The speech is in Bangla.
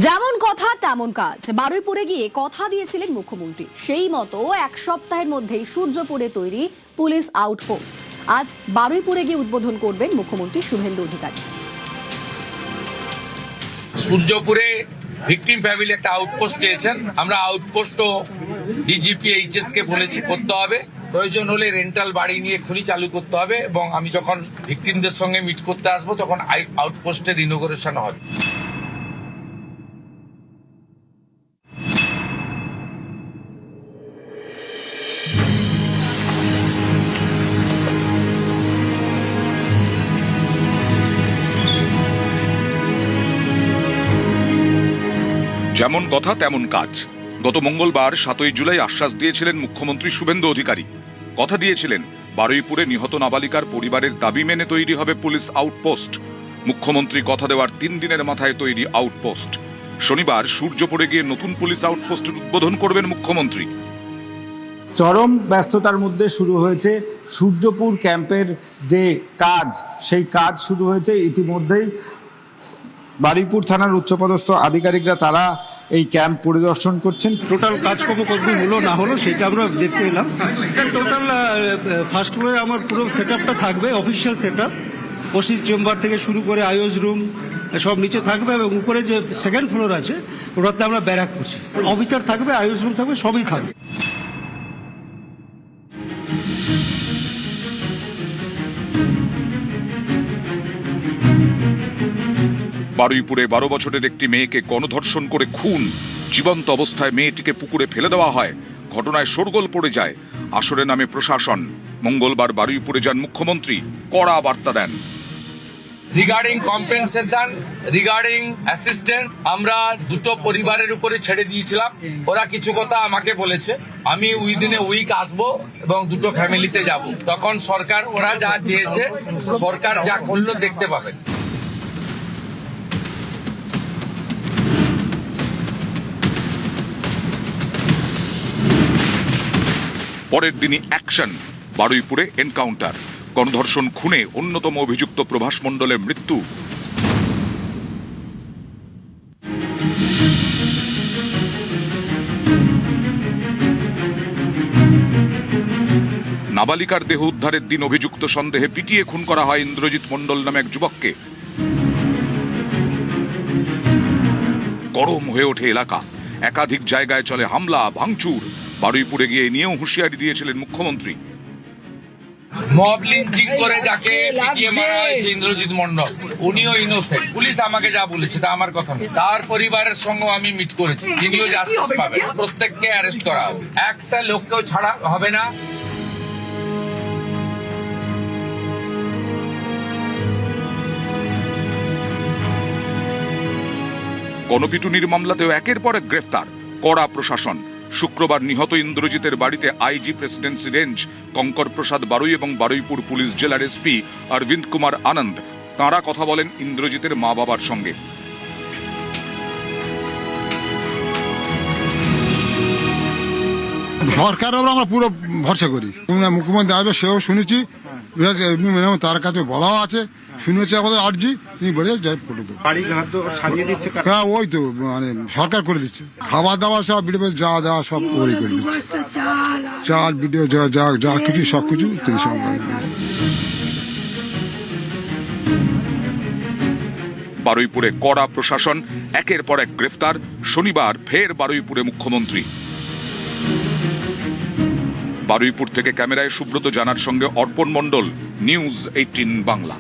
যেমন কথা তেমন কাজ। বারুইপুরে গিয়ে কথা দিয়েছিলেন মুখ্যমন্ত্রী, সেই মতো এক সপ্তাহের মধ্যেই সূর্যপুরে তৈরি পুলিশ আউটপোস্ট। আজ বারুইপুরে গিয়ে উদ্বোধন করবেন মুখ্যমন্ত্রী শুভেন্দু অধিকারী। সূর্যপুরে ভিকটিম ফ্যামিলি একটা আউটপোস্ট চেয়েছেন। আমরা আউটপোস্টও ডিজিপি এইচএস কে বলেছি করতে হবে, প্রয়োজন হলে রেন্টাল বাড়ি নিয়ে খনি চালু করতে হবে, এবং আমি যখন ভিকটিমদের সঙ্গে মিট করতে আসবো তখন আউটপোস্টের ইনোগ্রেশন হবে। যেমন কথা তেমন কাজ। গত মঙ্গলবার 7ই জুলাই আশ্বাস দিয়েছিলেন মুখ্যমন্ত্রী শুভেন্দু অধিকারী। কথা দিয়েছিলেন বারুইপুরে নিহত নাবালিকার পরিবারের দাবি মেনে তৈরি হবে পুলিশ আউটপোস্ট। মুখ্যমন্ত্রী কথা দেওয়ার 3 দিনের মাথায় তৈরি আউটপোস্ট। শনিবার সূর্যপুরে গিয়ে নতুন পুলিশ আউটপোস্টের উদ্বোধন করবেন মুখ্যমন্ত্রী। চরম ব্যস্ততার মধ্যে শুরু হয়েছে সূর্যপুর ক্যাম্পের যে কাজ, সেই কাজ শুরু হয়েছে ইতিমধ্যেই। বারুইপুর থানার উচ্চপদস্থ আধিকারিকরা তারা এই ক্যাম্প পরিদর্শন করছেন। টোটাল কাজকর্ম কতদিন হলো না হলো সেটা আমরা দেখতে এলাম। টোটাল ফার্স্ট ফ্লোরে আমার পুরো সেট আপটা থাকবে, official set up, OC chamber থেকে শুরু করে আইওস রুম সব নিচে থাকবে, এবং উপরে যে সেকেন্ড ফ্লোর আছে ওটাতে আমরা ব্যারাক করছি। অফিসার থাকবে, আইওস রুম থাকবে, সবই থাকবে। বারুইপুরে 12 বছরের একটি মেয়েকে গণধর্ষণ করে খুন, জীবন্ত অবস্থায় মেয়েটিকে পুকুরে ফেলে দেওয়া হয়। ঘটনায় শোরগোল পড়ে যায়। আসরে নামে প্রশাসন। মঙ্গলবার বারুইপুরে যান মুখ্যমন্ত্রী, কড়া বার্তা দেন। রিগার্ডিং কম্পেনসেশন, রিগার্ডিং অ্যাসিস্ট্যান্স আমরা দুটো পরিবারের উপরে ছেড়ে দিয়েছিলাম। ওরা কিছু কথা আমাকে বলেছে, আমি উইদিন এ উইক আসবো এবং দুটো ফ্যামিলিতে যাব। তখন সরকার ওরা যা চেয়েছে, সরকার যা করলো দেখতে পাবেন। পরের দিনই অ্যাকশন। বারুইপুরে এনকাউন্টার। গণধর্ষণ খুনে অন্যতম অভিযুক্ত প্রভাস মণ্ডলের মৃত্যু। নাবালিকার দেহ উদ্ধারের দিন অভিযুক্ত সন্দেহে পিটিয়ে খুন করা হয় ইন্দ্রজিৎ মণ্ডল নামে এক যুবককে। গরম হয়ে ওঠে এলাকা। একাধিক জায়গায় চলে হামলা ভাঙচুর। বারুইপুরে গিয়ে নিয়েও হুঁশিয়ারি দিয়েছিলেন মুখ্যমন্ত্রী। মব লিঞ্চিং করে যাকে পিটিয়ে মারা হয়েছে ইন্দ্রজিৎ মণ্ডল, উনিও ইনোসেন্ট। পুলিশ আমাকে যা বলেছে তা আমার কথা নয়। তার পরিবারের সঙ্গে আমি মিট করেছি, তিনিও জাস্টিস পাবেন। প্রত্যেককে অ্যারেস্ট করা হবে, একটা লোককেও ছাড়া হবে না। গণপিটুনির মামলাতেও একের পর এক গ্রেফতার, কড়া প্রশাসন। শুক্রবার নিহত ইন্দ্রজিতের বাড়িতে আইজি প্রেসিডেন্সি রেঞ্জ কঙ্কর প্রসাদ বারুই এবং বারুইপুর পুলিশ জেলার এসপি অরবিন্দ কুমার আনন্দ তাঁরা কথা বলেন ইন্দ্রজিতের মা বাবার সঙ্গে। সরকারের উপর আমরা পুরো ভরসা করি। মুখ্যমন্ত্রী আসবে সেও শুনেছি, তার কাছে বলাও আছে, শুনেছি আমাদের আর্জি, তিনি বলে যাই করে দেবো। হ্যাঁ, ওই তো মানে সরকার করে দিচ্ছে। খাবার দাবার সব ভিডিও যা দেওয়া সব ওই করে দিচ্ছে। চাল ভিডিও যা যা যা কিছু সব কিছু তিনি সব বারুইপুরে কড়া প্রশাসন, একের পর এক গ্রেফতার। শনিবার ফের বারুইপুরে মুখ্যমন্ত্রী। বারুইপুর থেকে ক্যামেরায় সুব্রত জানার সঙ্গে অর্পণ মণ্ডল, নিউজ 18 বাংলা।